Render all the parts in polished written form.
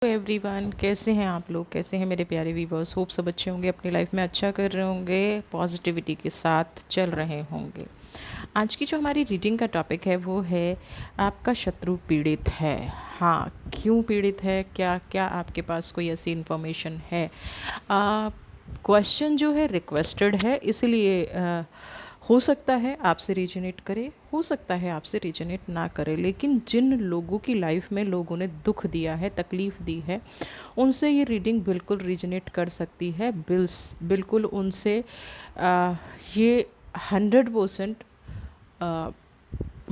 Everyone, कैसे हैं आप लोग? कैसे हैं मेरे प्यारे व्यूवर्स? होप सब अच्छे होंगे, अपनी लाइफ में अच्छा कर रहे होंगे, पॉजिटिविटी के साथ चल रहे होंगे। आज की जो हमारी रीडिंग का टॉपिक है वो है आपका शत्रु पीड़ित है। हाँ, क्यों पीड़ित है? क्या क्या आपके पास कोई ऐसी इन्फॉर्मेशन है? क्वेश्चन जो है रिक्वेस्टेड है, इसलिए हो सकता है आपसे रीजनेट करे, हो सकता है आपसे रीजनेट ना करे, लेकिन जिन लोगों की लाइफ में लोगों ने दुख दिया है, तकलीफ़ दी है, उनसे ये रीडिंग बिल्कुल रीजनेट कर सकती है। बिल्कुल उनसे ये 100%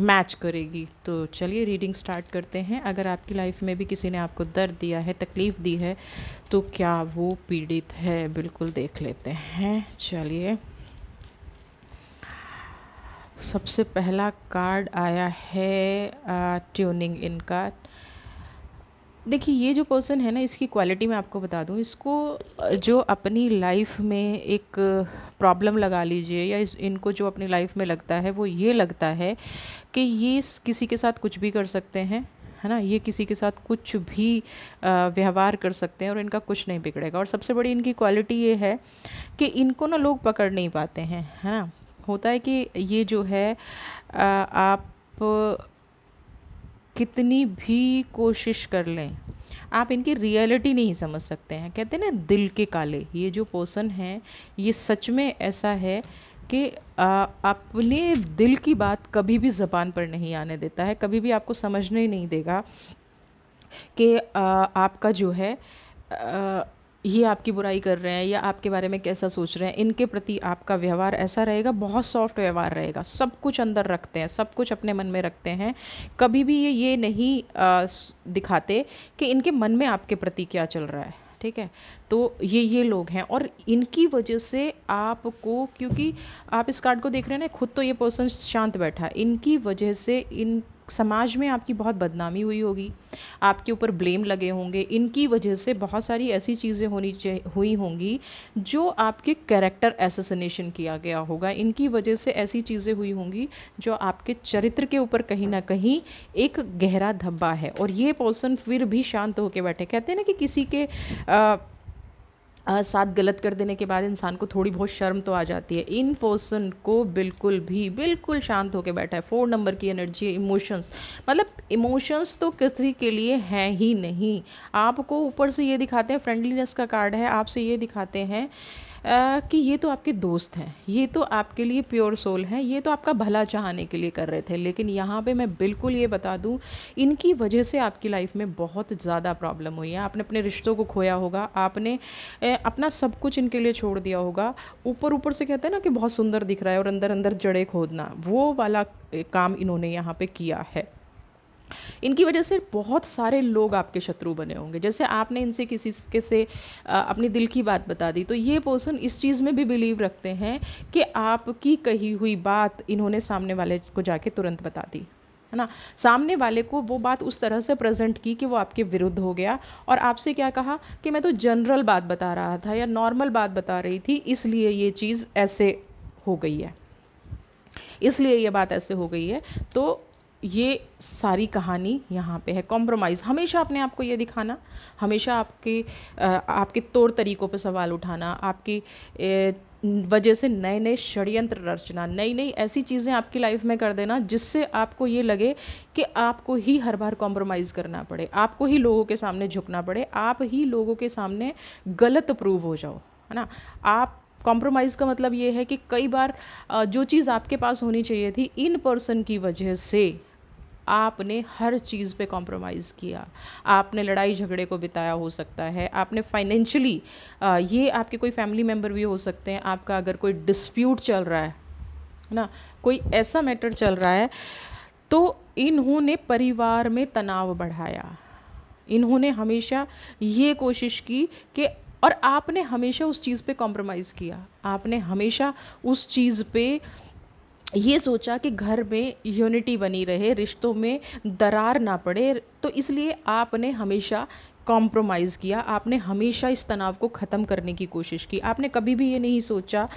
मैच करेगी। तो चलिए रीडिंग स्टार्ट करते हैं। अगर आपकी लाइफ में भी किसी ने आपको दर्द दिया है, तकलीफ़ दी है, तो क्या वो पीड़ित है? बिल्कुल देख लेते हैं। चलिए, सबसे पहला कार्ड आया है ट्यूनिंग इन का। देखिए, ये जो पर्सन है ना, इसकी क्वालिटी मैं आपको बता दूँ। इसको जो अपनी लाइफ में एक प्रॉब्लम लगा लीजिए, या इनको जो अपनी लाइफ में लगता है वो ये लगता है कि ये किसी के साथ कुछ भी कर सकते हैं, है ना। ये किसी के साथ कुछ भी व्यवहार कर सकते हैं और इनका कुछ नहीं बिगड़ेगा। और सबसे बड़ी इनकी क्वालिटी ये है कि इनको ना लोग पकड़ नहीं पाते हैं, है ना। होता है कि ये जो है आप कितनी भी कोशिश कर लें, आप इनकी रियलिटी नहीं समझ सकते हैं। कहते हैं ना, दिल के काले। ये जो पर्सन है, ये सच में ऐसा है कि अपने दिल की बात कभी भी ज़बान पर नहीं आने देता है, कभी भी आपको समझने ही नहीं देगा कि आपका जो है ये आपकी बुराई कर रहे हैं या आपके बारे में कैसा सोच रहे हैं। इनके प्रति आपका व्यवहार ऐसा रहेगा, बहुत सॉफ्ट व्यवहार रहेगा। सब कुछ अंदर रखते हैं, सब कुछ अपने मन में रखते हैं। कभी भी ये नहीं दिखाते कि इनके मन में आपके प्रति क्या चल रहा है। ठीक है, तो ये लोग हैं, और इनकी वजह से आपको, क्योंकि आप इस कार्ड को देख रहे हैं ना, खुद तो ये पर्सन शांत बैठा है, इनकी वजह से इन समाज में आपकी बहुत बदनामी हुई होगी, आपके ऊपर ब्लेम लगे होंगे। इनकी वजह से बहुत सारी ऐसी चीज़ें हुई होंगी जो आपके कैरेक्टर असैसिनेशन किया गया होगा। इनकी वजह से ऐसी चीज़ें हुई होंगी जो आपके चरित्र के ऊपर कहीं ना कहीं एक गहरा धब्बा है, और ये पर्सन फिर भी शांत होकर बैठे। कहते हैं ना कि किसी के साथ गलत कर देने के बाद इंसान को थोड़ी बहुत शर्म तो आ जाती है। इन पर्सन को बिल्कुल शांत होकर बैठा है। 4 नंबर की एनर्जी, इमोशंस, मतलब इमोशंस तो किसी के लिए हैं ही नहीं। आपको ऊपर से ये दिखाते हैं, फ्रेंडलीनेस का कार्ड है, आपसे ये दिखाते हैं कि ये तो आपके दोस्त हैं, ये तो आपके लिए प्योर सोल हैं, ये तो आपका भला चाहने के लिए कर रहे थे। लेकिन यहाँ पे मैं बिल्कुल ये बता दूँ, इनकी वजह से आपकी लाइफ में बहुत ज़्यादा प्रॉब्लम हुई है। आपने अपने रिश्तों को खोया होगा, आपने अपना सब कुछ इनके लिए छोड़ दिया होगा। ऊपर ऊपर से कहते हैं ना कि बहुत सुंदर दिख रहा है, और अंदर अंदर जड़ें खोदना, वो वाला काम इन्होंने यहाँ पे किया है। इनकी वजह से बहुत सारे लोग आपके शत्रु बने होंगे। जैसे आपने इनसे किसी के से अपनी दिल की बात बता दी, तो ये पर्सन इस चीज़ में भी बिलीव रखते हैं कि आपकी कही हुई बात इन्होंने सामने वाले को जाके तुरंत बता दी, है ना। सामने वाले को वो बात उस तरह से प्रेजेंट की कि वो आपके विरुद्ध हो गया, और आपसे क्या कहा कि मैं तो जनरल बात बता रहा था या नॉर्मल बात बता रही थी, इसलिए ये चीज़ ऐसे हो गई है, इसलिए ये बात ऐसे हो गई है। तो ये सारी कहानी यहाँ पे है। कॉम्प्रोमाइज़, हमेशा अपने आप को ये दिखाना, हमेशा आपके तौर तरीक़ों पे सवाल उठाना, आपकी वजह से नए नए षड्यंत्र रचना, नई नई ऐसी चीज़ें आपकी लाइफ में कर देना जिससे आपको ये लगे कि आपको ही हर बार कॉम्प्रोमाइज़ करना पड़े, आपको ही लोगों के सामने झुकना पड़े, आप ही लोगों के सामने गलत प्रूव हो जाओ, है ना। आप कॉम्प्रोमाइज़ का मतलब ये है कि कई बार जो चीज़ आपके पास होनी चाहिए थी, इन पर्सन की वजह से आपने हर चीज़ पे कॉम्प्रोमाइज़ किया। आपने लड़ाई झगड़े को बिताया हो सकता है, आपने फाइनेंशियली, ये आपके कोई फैमिली मेम्बर भी हो सकते हैं, आपका अगर कोई डिस्प्यूट चल रहा है ना, कोई ऐसा मैटर चल रहा है, तो इन्होंने परिवार में तनाव बढ़ाया। इन्होंने हमेशा ये कोशिश की कि, और आपने हमेशा उस चीज़ पे कॉम्प्रोमाइज़ किया, आपने हमेशा उस चीज़ पे ये सोचा कि घर में यूनिटी बनी रहे, रिश्तों में दरार ना पड़े, तो इसलिए आपने हमेशा कॉम्प्रोमाइज़ किया। आपने हमेशा इस तनाव को ख़त्म करने की कोशिश की। आपने कभी भी ये नहीं सोचा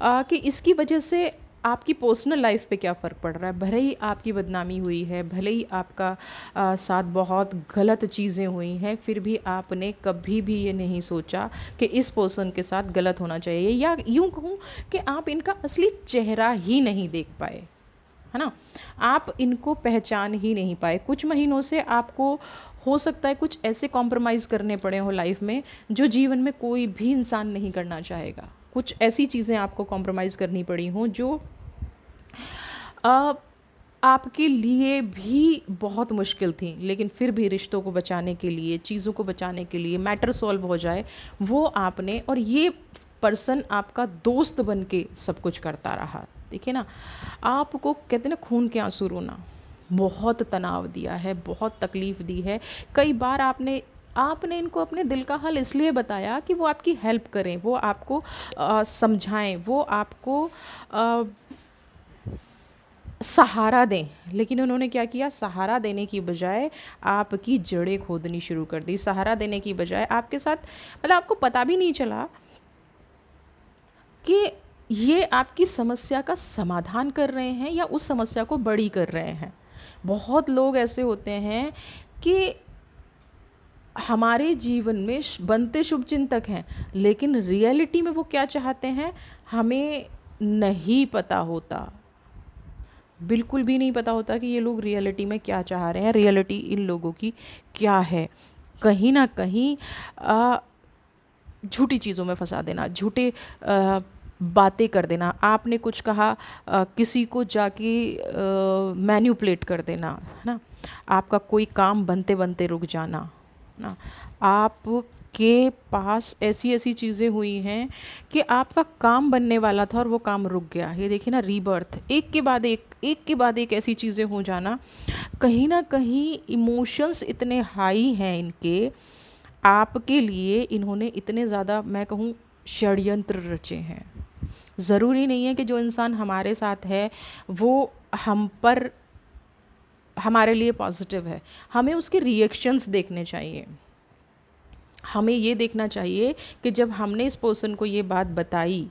कि इसकी वजह से आपकी पर्सनल लाइफ पे क्या फ़र्क पड़ रहा है। भले ही आपकी बदनामी हुई है, भले ही आपका साथ बहुत गलत चीज़ें हुई हैं, फिर भी आपने कभी भी ये नहीं सोचा कि इस पर्सन के साथ गलत होना चाहिए, या यूँ कहूँ कि आप इनका असली चेहरा ही नहीं देख पाए, है ना। आप इनको पहचान ही नहीं पाए। कुछ महीनों से आपको हो सकता है कुछ ऐसे कॉम्प्रोमाइज़ करने पड़े हों लाइफ में जो जीवन में कोई भी इंसान नहीं करना चाहेगा। कुछ ऐसी चीज़ें आपको कॉम्प्रोमाइज़ करनी पड़ी हों जो अ, आपके लिए भी बहुत मुश्किल थी, लेकिन फिर भी रिश्तों को बचाने के लिए, चीज़ों को बचाने के लिए, मैटर सॉल्व हो जाए, वो आपने, और ये पर्सन आपका दोस्त बन के सब कुछ करता रहा। देखिए ना, आपको कहते हैं ना खून के आंसू रोना, बहुत तनाव दिया है, बहुत तकलीफ़ दी है। कई बार आपने आपने इनको अपने दिल का हाल इसलिए बताया कि वो आपकी हेल्प करें, वो आपको समझाएँ, वो आपको अ, सहारा दें, लेकिन उन्होंने क्या किया, सहारा देने की बजाय आपकी जड़ें खोदनी शुरू कर दी। सहारा देने की बजाय आपके साथ, मतलब आपको पता भी नहीं चला कि ये आपकी समस्या का समाधान कर रहे हैं या उस समस्या को बड़ी कर रहे हैं। बहुत लोग ऐसे होते हैं कि हमारे जीवन में बनते शुभचिंतक हैं, लेकिन रियलिटी में वो क्या चाहते हैं हमें नहीं पता होता। बिल्कुल भी नहीं पता होता कि ये लोग रियलिटी में क्या चाह रहे हैं, रियलिटी इन लोगों की क्या है। कहीं ना कहीं झूठी चीज़ों में फंसा देना, झूठे बातें कर देना, आपने कुछ कहा किसी को जाके मैन्युपुलेट कर देना, है ना। आपका कोई काम बनते बनते रुक जाना, है ना। आपके पास ऐसी ऐसी चीज़ें हुई हैं कि आपका काम बनने वाला था और वो काम रुक गया। ये देखिए ना, रीबर्थ, एक के बाद एक ऐसी चीज़ें हो जाना। कहीं ना कहीं इमोशंस इतने हाई हैं इनके, आपके लिए इन्होंने इतने ज़्यादा, मैं कहूँ, षड्यंत्र रचे हैं। ज़रूरी नहीं है कि जो इंसान हमारे साथ है वो हम पर, हमारे लिए पॉजिटिव है। हमें उसके रिएक्शंस देखने चाहिए। हमें ये देखना चाहिए कि जब हमने इस पर्सन को ये बात बताई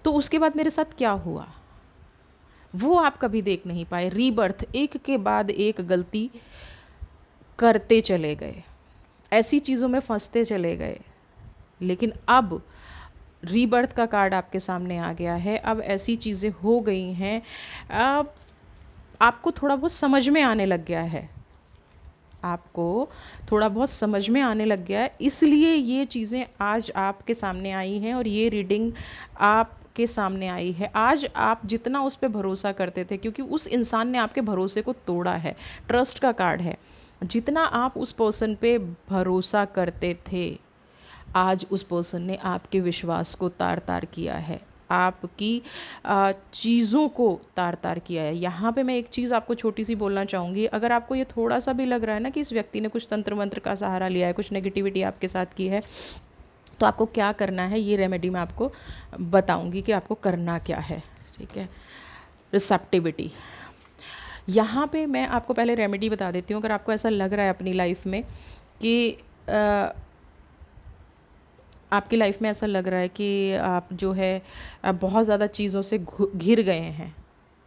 तो उसके बाद मेरे साथ क्या हुआ। वो आप कभी देख नहीं पाए। रीबर्थ, एक के बाद एक गलती करते चले गए, ऐसी चीज़ों में फंसते चले गए। लेकिन अब रीबर्थ का कार्ड आपके सामने आ गया है। अब ऐसी चीज़ें हो गई हैं, अब आपको थोड़ा बहुत समझ में आने लग गया है, आपको थोड़ा बहुत समझ में आने लग गया है, इसलिए ये चीज़ें आज आपके सामने आई हैं और ये रीडिंग आपके सामने आई है। आज आप जितना उस पे भरोसा करते थे, क्योंकि उस इंसान ने आपके भरोसे को तोड़ा है, ट्रस्ट का कार्ड है। जितना आप उस पर्सन पे भरोसा करते थे, आज उस पर्सन ने आपके विश्वास को तार तार किया है, आपकी चीज़ों को तार तार किया है। यहाँ पे मैं एक चीज़ आपको छोटी सी बोलना चाहूँगी। अगर आपको ये थोड़ा सा भी लग रहा है ना कि इस व्यक्ति ने कुछ तंत्र मंत्र का सहारा लिया है, कुछ नेगेटिविटी आपके साथ की है, तो आपको क्या करना है, ये रेमेडी मैं आपको बताऊँगी कि आपको करना क्या है। ठीक है, रिसेप्टिविटी। यहाँ पे मैं आपको पहले रेमेडी बता देती हूँ। अगर आपको ऐसा लग रहा है अपनी लाइफ में कि आपकी लाइफ में ऐसा लग रहा है कि आप जो है बहुत ज़्यादा चीज़ों से घिर गए हैं,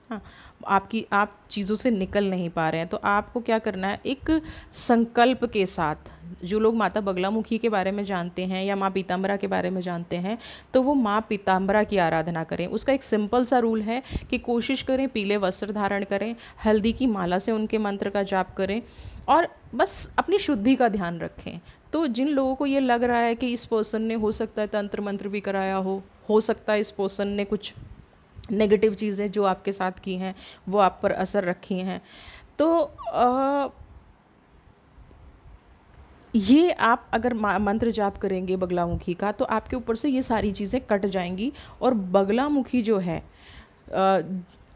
हाँ, आप चीज़ों से निकल नहीं पा रहे हैं, तो आपको क्या करना है, एक संकल्प के साथ, जो लोग माता बगलामुखी के बारे में जानते हैं या माँ पीताम्बरा के बारे में जानते हैं, तो वो माँ पीताम्बरा की आराधना करें। उसका एक सिंपल सा रूल है कि कोशिश करें पीले वस्त्र धारण करें, हल्दी की माला से उनके मंत्र का जाप करें और बस अपनी शुद्धि का ध्यान रखें। तो जिन लोगों को ये लग रहा है कि इस पर्सन ने, हो सकता है तंत्र मंत्र भी कराया हो सकता है इस पर्सन ने कुछ नेगेटिव चीज़ें जो आपके साथ की हैं वो आप पर असर रखी हैं, तो ये आप अगर मंत्र जाप करेंगे बगलामुखी का, तो आपके ऊपर से ये सारी चीज़ें कट जाएंगी। और बगलामुखी जो है,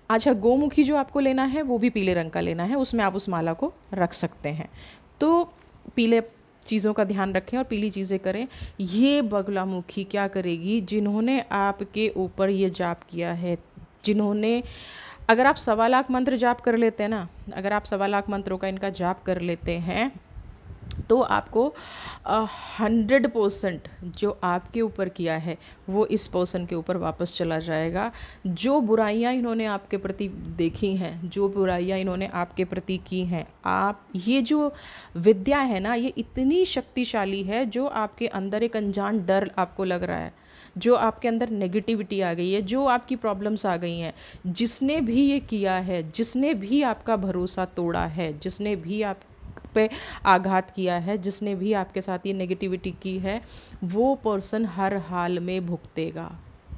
अच्छा, गोमुखी जो आपको लेना है वो भी पीले रंग का लेना है, उसमें आप उस माला को रख सकते हैं। तो पीले चीज़ों का ध्यान रखें और पीली चीज़ें करें। ये बगलामुखी क्या करेगी, जिन्होंने आपके ऊपर ये जाप किया है, जिन्होंने, अगर आप 1.25 लाख मंत्र जाप कर लेते हैं ना, अगर आप 1.25 लाख मंत्रों का इनका जाप कर लेते हैं, तो आपको 100% जो आपके ऊपर किया है वो इस पर्सन के ऊपर वापस चला जाएगा। जो बुराइयां इन्होंने आपके प्रति देखी हैं, जो बुराइयां इन्होंने आपके प्रति की हैं, आप ये जो विद्या है ना, ये इतनी शक्तिशाली है, जो आपके अंदर एक अनजान डर आपको लग रहा है, जो आपके अंदर नेगेटिविटी आ गई है, जो आपकी प्रॉब्लम्स आ गई हैं, जिसने भी ये किया है, जिसने भी आपका भरोसा तोड़ा है, जिसने भी आप पे आघात किया है, जिसने भी आपके साथ ये नेगेटिविटी की है, वो पर्सन हर हाल में भुगतेगा।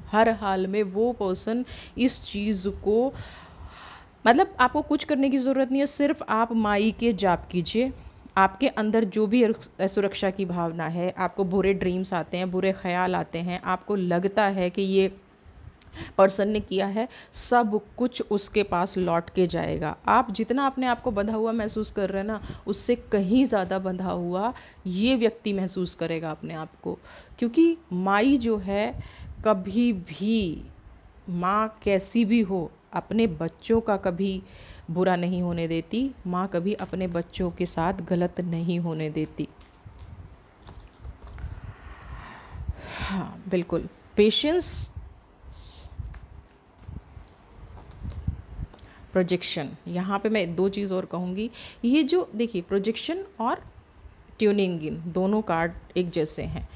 हर हाल में वो पर्सन इस चीज़ को, मतलब आपको कुछ करने की ज़रूरत नहीं है, सिर्फ आप माई के जाप कीजिए। आपके अंदर जो भी असुरक्षा की भावना है, आपको बुरे ड्रीम्स आते हैं, बुरे ख्याल आते हैं, आपको लगता है कि ये पर्सन ने किया है, सब कुछ उसके पास लौट के जाएगा। आप जितना अपने आप को बंधा हुआ महसूस कर रहे हैं ना, उससे कहीं ज़्यादा बंधा हुआ ये व्यक्ति महसूस करेगा अपने आप को। क्योंकि माई जो है, कभी भी, माँ कैसी भी हो, अपने बच्चों का कभी बुरा नहीं होने देती। माँ कभी अपने बच्चों के साथ गलत नहीं होने देती। हाँ बिल्कुल, पेशेंस, प्रोजेक्शन। यहाँ पे मैं दो चीज़ और कहूँगी। ये जो देखिए, प्रोजेक्शन और ट्यूनिंग इन, दोनों कार्ड एक जैसे हैं।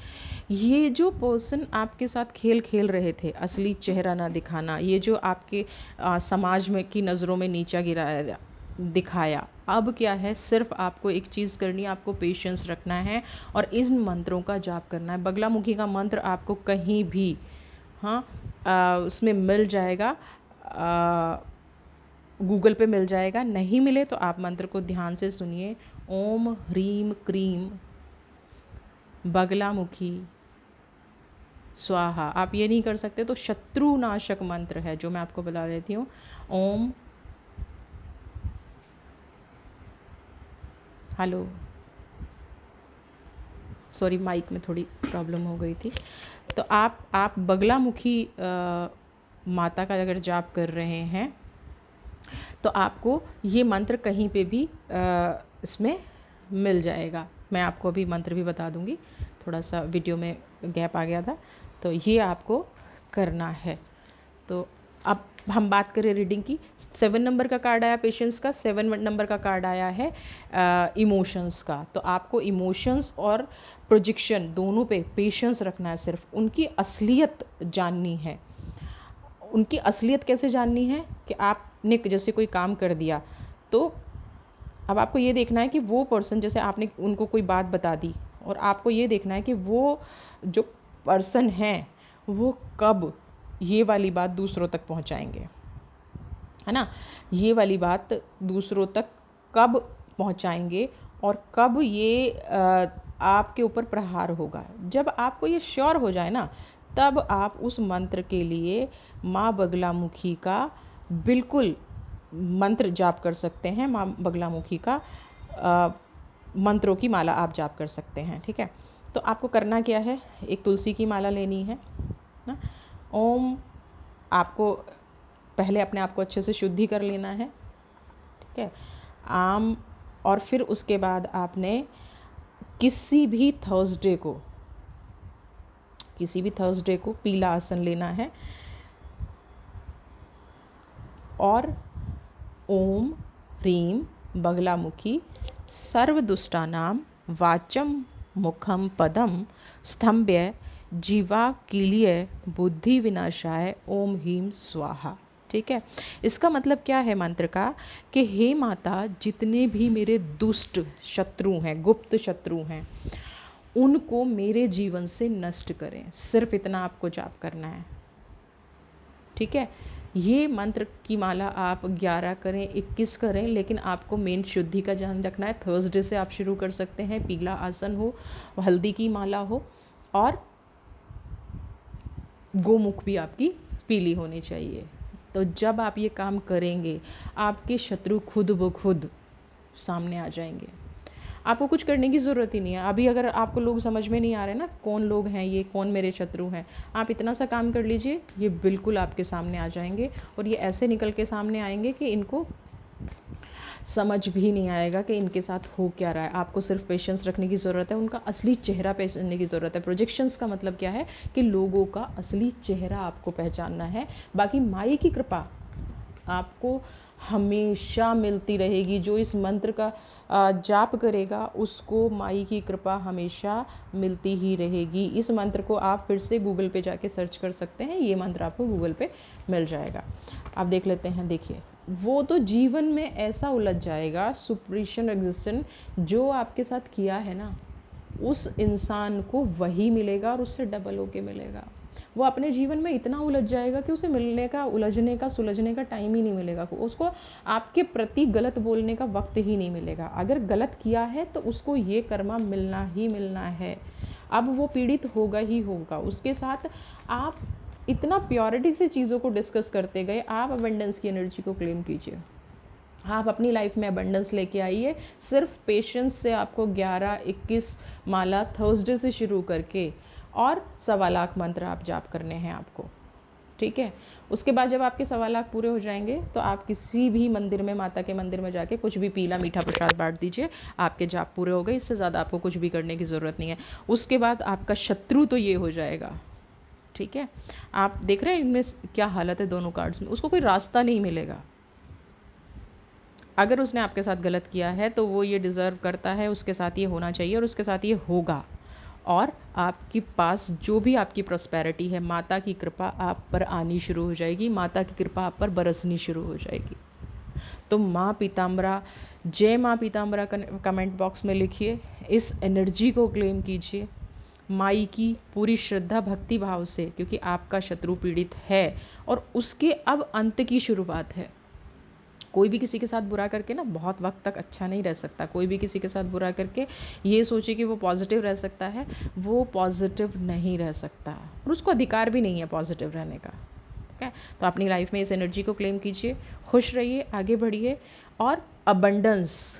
ये जो पर्सन आपके साथ खेल खेल रहे थे, असली चेहरा ना दिखाना, ये जो आपके समाज में की नज़रों में नीचा गिराया दिखाया, अब क्या है, सिर्फ आपको एक चीज़ करनी है, आपको पेशेंस रखना है और इन मंत्रों का जाप करना है। बगलामुखी का मंत्र आपको कहीं भी, हाँ, उसमें मिल जाएगा, गूगल पे मिल जाएगा। नहीं मिले तो आप मंत्र को ध्यान से सुनिए। ओम ह्रीम क्रीम बगलामुखी स्वाहा। आप ये नहीं कर सकते तो शत्रुनाशक मंत्र है जो मैं आपको बता देती हूँ। ओम, हेलो, सॉरी माइक में थोड़ी प्रॉब्लम हो गई थी। तो आप बगलामुखी माता का अगर जाप कर रहे हैं तो आपको ये मंत्र कहीं पे भी इसमें मिल जाएगा। मैं आपको अभी मंत्र भी बता दूंगी, थोड़ा सा वीडियो में गैप आ गया था, तो ये आपको करना है। तो अब हम बात करें रीडिंग की। 7 नंबर का कार्ड आया पेशेंस का, 7 नंबर का कार्ड आया है इमोशंस का। तो आपको इमोशंस और प्रोजेक्शन दोनों पे पेशेंस रखना है, सिर्फ उनकी असलियत जाननी है। उनकी असलियत कैसे जाननी है कि आपने जैसे कोई काम कर दिया, तो अब आपको ये देखना है कि वो पर्सन, जैसे आपने उनको कोई बात बता दी, और आपको ये देखना है कि वो जो पर्सन है वो कब ये वाली बात दूसरों तक पहुंचाएंगे, है ना। ये वाली बात दूसरों तक कब पहुंचाएंगे और कब ये आपके ऊपर प्रहार होगा। जब आपको ये श्योर हो जाए ना, तब आप उस मंत्र के लिए माँ बगलामुखी का बिल्कुल मंत्र जाप कर सकते हैं। माँ बगलामुखी का मंत्रों की माला आप जाप कर सकते हैं, ठीक है। तो आपको करना क्या है, एक तुलसी की माला लेनी है ना। ओम, आपको पहले अपने आप को अच्छे से शुद्धि कर लेना है, ठीक है। आम, और फिर उसके बाद आपने किसी भी थर्सडे को पीला आसन लेना है और ओम ह्रीम बगलामुखी सर्वदुष्टानां वाचम मुखम पदम स्तंभ्य जीवा कील्य बुद्धि विनाशाय ओम ह्रीम स्वाहा, ठीक है। इसका मतलब क्या है मंत्र का, कि हे माता, जितने भी मेरे दुष्ट शत्रु हैं, गुप्त शत्रु हैं, उनको मेरे जीवन से नष्ट करें। सिर्फ इतना आपको जाप करना है, ठीक है। ये मंत्र की माला आप 11 करें, 21 करें, लेकिन आपको मेन शुद्धि का ध्यान रखना है। थर्सडे से आप शुरू कर सकते हैं। पीला आसन हो, हल्दी की माला हो, और गोमुख भी आपकी पीली होनी चाहिए। तो जब आप ये काम करेंगे, आपके शत्रु खुद ब खुद सामने आ जाएंगे। आपको कुछ करने की ज़रूरत ही नहीं है। अभी अगर आपको लोग समझ में नहीं आ रहे ना, कौन लोग हैं ये, कौन मेरे शत्रु हैं, आप इतना सा काम कर लीजिए, ये बिल्कुल आपके सामने आ जाएंगे। और ये ऐसे निकल के सामने आएंगे कि इनको समझ भी नहीं आएगा कि इनके साथ हो क्या रहा है। आपको सिर्फ पेशेंस रखने की ज़रूरत है, उनका असली चेहरा पहचानने की ज़रूरत है। प्रोजेक्शंस का मतलब क्या है कि लोगों का असली चेहरा आपको पहचानना है। बाकी माई की कृपा आपको हमेशा मिलती रहेगी। जो इस मंत्र का जाप करेगा उसको माई की कृपा हमेशा मिलती ही रहेगी। इस मंत्र को आप फिर से गूगल पे जाके सर्च कर सकते हैं, ये मंत्र आपको गूगल पे मिल जाएगा। आप देख लेते हैं। देखिए, वो तो जीवन में ऐसा उलझ जाएगा, सुपरिशन एग्जिस्टेंट जो आपके साथ किया है ना, उस इंसान को वही मिलेगा और उससे डबल होके मिलेगा। वो अपने जीवन में इतना उलझ जाएगा कि उसे मिलने का, उलझने का, सुलझने का टाइम ही नहीं मिलेगा। उसको आपके प्रति गलत बोलने का वक्त ही नहीं मिलेगा। अगर गलत किया है तो उसको ये कर्मा मिलना ही मिलना है। अब वो पीड़ित होगा ही होगा। उसके साथ आप इतना प्योरिटी से चीज़ों को डिस्कस करते गए। आप अबंडेंस की एनर्जी को क्लेम कीजिए। आप अपनी लाइफ में अबंडेंस लेके आइए। सिर्फ पेशेंस से आपको 11-21 माला थर्सडे से शुरू करके और 1.25 लाख मंत्र आप जाप करने हैं आपको, ठीक है। उसके बाद जब आपके 1.25 लाख पूरे हो जाएंगे तो आप किसी भी मंदिर में, माता के मंदिर में जाके कुछ भी पीला मीठा प्रसाद बांट दीजिए। आपके जाप पूरे हो गए। इससे ज़्यादा आपको कुछ भी करने की ज़रूरत नहीं है। उसके बाद आपका शत्रु तो ये हो जाएगा, ठीक है। आप देख रहे हैं इनमें क्या हालत है दोनों कार्ड्स में। उसको कोई रास्ता नहीं मिलेगा। अगर उसने आपके साथ गलत किया है तो वो ये डिज़र्व करता है, उसके साथ ये होना चाहिए और उसके साथ ये होगा। और आपके पास जो भी आपकी प्रॉस्पेरिटी है, माता की कृपा आप पर आनी शुरू हो जाएगी। माता की कृपा आप पर बरसनी शुरू हो जाएगी। तो माँ पीताम्बरा, जय माँ पीताम्बरा कमेंट बॉक्स में लिखिए। इस एनर्जी को क्लेम कीजिए माई की पूरी श्रद्धा भक्ति भाव से, क्योंकि आपका शत्रु पीड़ित है और उसके अब अंत की शुरुआत है। कोई भी किसी के साथ बुरा करके ना बहुत वक्त तक अच्छा नहीं रह सकता। कोई भी किसी के साथ बुरा करके ये सोचे कि वो पॉजिटिव रह सकता है, वो पॉजिटिव नहीं रह सकता और उसको अधिकार भी नहीं है पॉजिटिव रहने का, ठीक है। तो अपनी लाइफ में इस एनर्जी को क्लेम कीजिए, खुश रहिए, आगे बढ़िए और अबंडेंस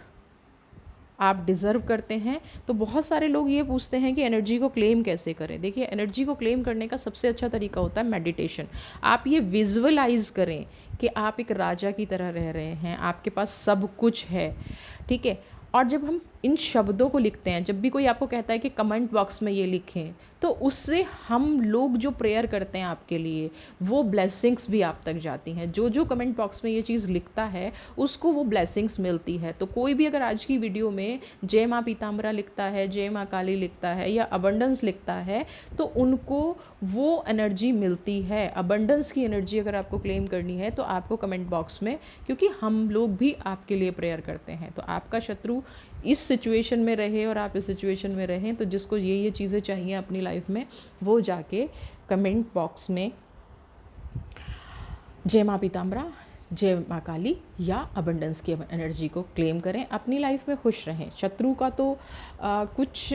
आप डिज़र्व करते हैं। तो बहुत सारे लोग ये पूछते हैं कि एनर्जी को क्लेम कैसे करें। देखिए, एनर्जी को क्लेम करने का सबसे अच्छा तरीका होता है मेडिटेशन। आप ये विजुअलाइज करें कि आप एक राजा की तरह रह रहे हैं, आपके पास सब कुछ है, ठीक है। और जब हम इन शब्दों को लिखते हैं, जब भी कोई आपको कहता है कि कमेंट बॉक्स में ये लिखें, तो उससे हम लोग जो प्रेयर करते हैं आपके लिए, वो ब्लेसिंग्स भी आप तक जाती हैं। जो जो कमेंट बॉक्स में ये चीज़ लिखता है उसको वो ब्लेसिंग्स मिलती है। तो कोई भी अगर आज की वीडियो में जय माँ पीताम्बरा लिखता है, जय माँ काली लिखता है या अबंडेंस लिखता है, तो उनको वो एनर्जी मिलती है। अबंडेंस की एनर्जी अगर आपको क्लेम करनी है तो आपको कमेंट बॉक्स में, क्योंकि हम लोग भी आपके लिए प्रेयर करते हैं। तो आपका शत्रु इस सिचुएशन में रहे और आप इस सिचुएशन में रहें, तो जिसको ये चीज़ें चाहिए अपनी लाइफ में, वो जाके कमेंट बॉक्स में जय माँ पीताम्बरा, जय माँ काली या अबंडेंस की एनर्जी को क्लेम करें। अपनी लाइफ में खुश रहें। शत्रु का तो कुछ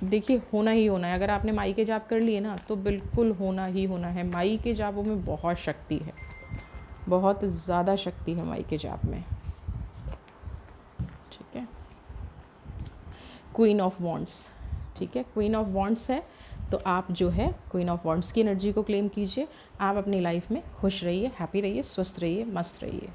देखिए होना ही होना है। अगर आपने माई के जाप कर लिए ना तो बिल्कुल होना ही होना है। माई के जापों में बहुत शक्ति है, बहुत ज़्यादा शक्ति है माई के जाप में, ठीक है। क्वीन ऑफ वॉन्ड्स, ठीक है, क्वीन ऑफ वॉन्ड्स है। तो आप जो है क्वीन ऑफ वॉन्ड्स की एनर्जी को क्लेम कीजिए। आप अपनी लाइफ में खुश रहिए, हैप्पी रहिए, स्वस्थ रहिए, मस्त रहिए।